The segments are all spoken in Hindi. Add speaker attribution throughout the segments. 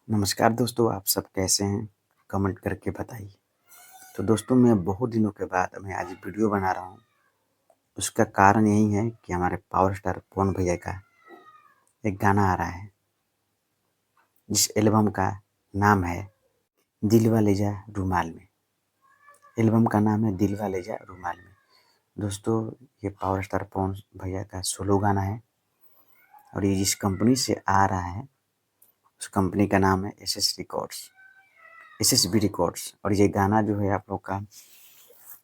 Speaker 1: नमस्कार दोस्तों, आप सब कैसे हैं? कमेंट करके बताइए। तो दोस्तों मैं बहुत दिनों के बाद मैं आज वीडियो बना रहा हूँ। उसका कारण यही है कि हमारे पावर स्टार पवन भैया का एक गाना आ रहा है, जिस एल्बम का नाम है दिलवा ले जा रुमाल में। एल्बम का नाम है दिलवा ले जा रुमाल में। दोस्तों ये पावर स्टार पवन भैया का सोलो गाना है और ये जिस कंपनी से आ रहा है उस कंपनी का नाम है एसएसबी रिकॉर्ड्स। और ये गाना जो है आप लोग का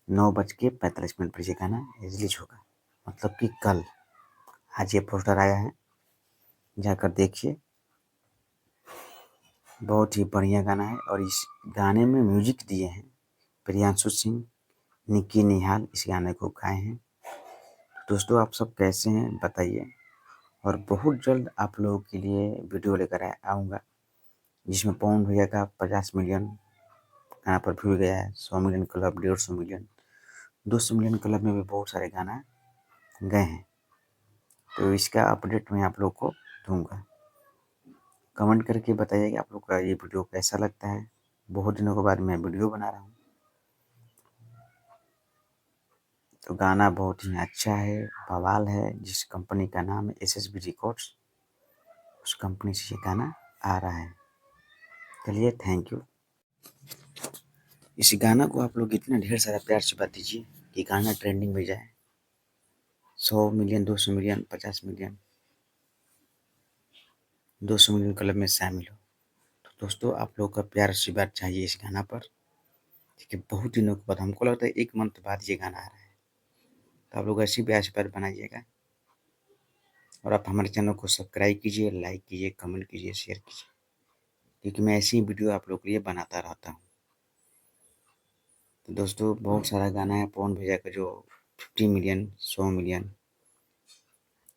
Speaker 1: 9:45 पर ये गाना रिलीज होगा, मतलब कि कल। आज ये पोस्टर आया है, जाकर देखिए। बहुत ही बढ़िया गाना है और इस गाने में म्यूजिक दिए हैं प्रियांशु सिंह, निक्की निहाल इस गाने को गाए हैं। दोस्तों आप सब कैसे हैं बताइए। और बहुत जल्द आप लोगों के लिए वीडियो लेकर आऊँगा, जिसमें पवन भैया का 50 मिलियन गाना पर व्यू गया है, 100 million club, 150 million, 200 million club में भी बहुत सारे गाना गए हैं। तो इसका अपडेट मैं आप लोग को दूंगा। कमेंट करके बताइए कि आप लोग का ये वीडियो कैसा लगता है। बहुत दिनों के बाद मैं वीडियो बना रहा हूँ। तो गाना बहुत ही अच्छा है, बवाल है। जिस कंपनी का नाम है एसएसबी रिकॉर्ड्स, उस कंपनी से ये गाना आ रहा है। चलिए, थैंक यू। इस गाना को आप लोग इतना ढेर सारा प्यार से बात दीजिए कि गाना ट्रेंडिंग में जाए। 100 million, 200 million, 50 million, 200 million club में शामिल हो। तो दोस्तों आप लोग का प्यार आशीर्वाद चाहिए इस गाना पर। ठीक है, बहुत दिनों के बाद, हमको लगता है 1 मंथ बाद ये गाना आ रहा है। तो आप लोग ऐसे भी आशीर्वाद बनाइएगा और आप हमारे चैनल को सब्सक्राइब कीजिए, लाइक कीजिए, कमेंट कीजिए, शेयर कीजिए, क्योंकि मैं ऐसी ही वीडियो आप लोग के लिए बनाता रहता हूँ। तो दोस्तों बहुत सारा गाना है पवन भैया का जो 50 मिलियन, 100 मिलियन,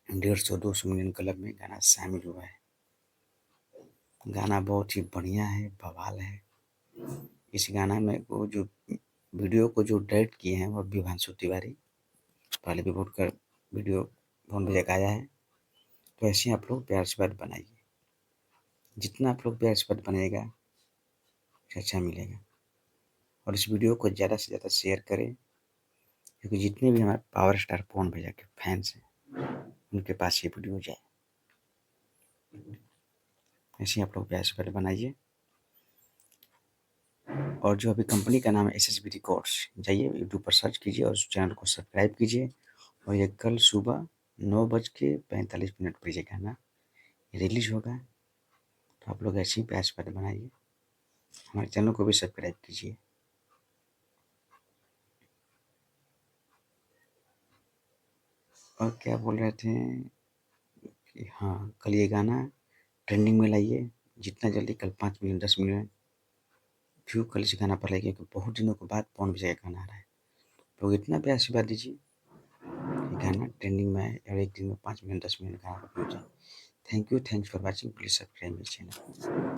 Speaker 1: 150, 200 मिलियन क्लब में गाना शामिल हुआ है। गाना बहुत ही बढ़िया है, बवाल है। इस गाना में वो जो वीडियो को जो डायरेक्ट किए हैं वो विभांशु तिवारी, पहले भी बहुत कर वीडियो पवन भैया का आया है। तो ऐसे ही आप लोग प्यार से बात बनाइए। जितना आप लोग प्यार से बात बनाइएगा अच्छा मिलेगा। और इस वीडियो को ज़्यादा से ज़्यादा शेयर करें, क्योंकि जितने भी हमारे पावर स्टार पवन भैया के फैंस हैं उनके पास ये वीडियो जाए। ऐसे ही आप लोग प्यार से बात बनाइए। और जो अभी कंपनी का नाम है एसएसबी रिकॉर्ड्स, जाइए यूट्यूब पर सर्च कीजिए और उस चैनल को सब्सक्राइब कीजिए। और ये कल सुबह 9:45 पर ये गाना रिलीज होगा। तो आप लोग ऐसे ही प्यार से बात बनाइए। हमारे चैनल को भी सब्सक्राइब कीजिए। और क्या बोल रहे थे कि हाँ, कल ये गाना ट्रेंडिंग में लाइए। जितना जल्दी कल 5 मिलियन, 10 मिलियन व्यू कल इस गाना पर लाइए, क्योंकि बहुत दिनों के बाद पवन विजय का गाना आ रहा है। लोग इतना प्यार आशीर्वाद दीजिए कि गाना ट्रेंडिंग में आए और एक दिन में 5 मिलियन, 10 मिलियन गाना व्यू जाए। Thank you, thanks for watching. Please subscribe my channel.